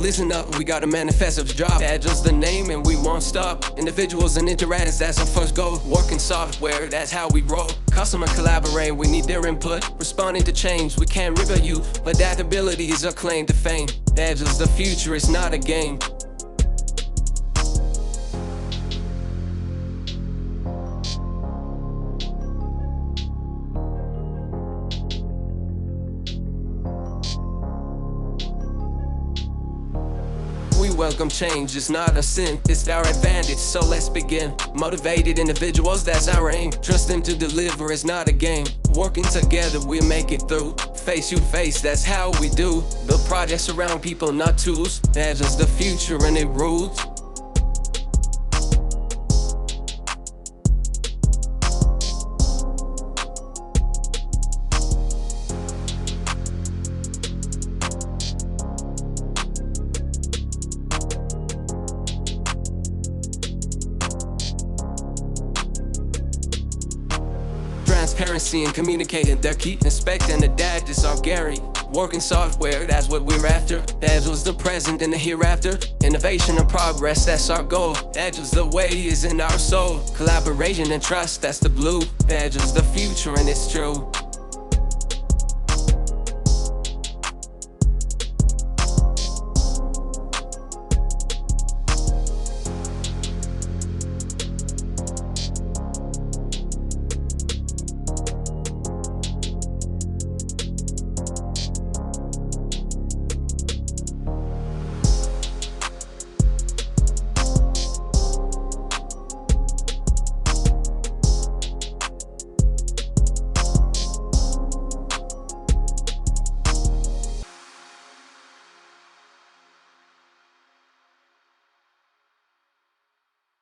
listen up, we got a manifesto to drop. Agile's the name and we won't stop. Individuals and interactions, that's our first goal. Working software, that's how we roll. Customer collaborate, we need their input. Responding to change, we can't rip you, but adaptability is our claim to fame. Agile's the future, it's not a game. We welcome change, it's not a sin, it's our advantage, so let's begin. Motivated individuals, that's our aim. Trust them to deliver, it's not a game. Working together, we'll make it through. Face you face, that's how we do. Build projects around people, not tools. Agile's the future and it rules. Transparency and communicating, they're key. Inspect and adapt is our guarantee. Working software, that's what we're after. Agile's the present and the hereafter. Innovation and progress, that's our goal. Agile's the way, is in our soul. Collaboration and trust, that's the blue. Agile's the future and it's true.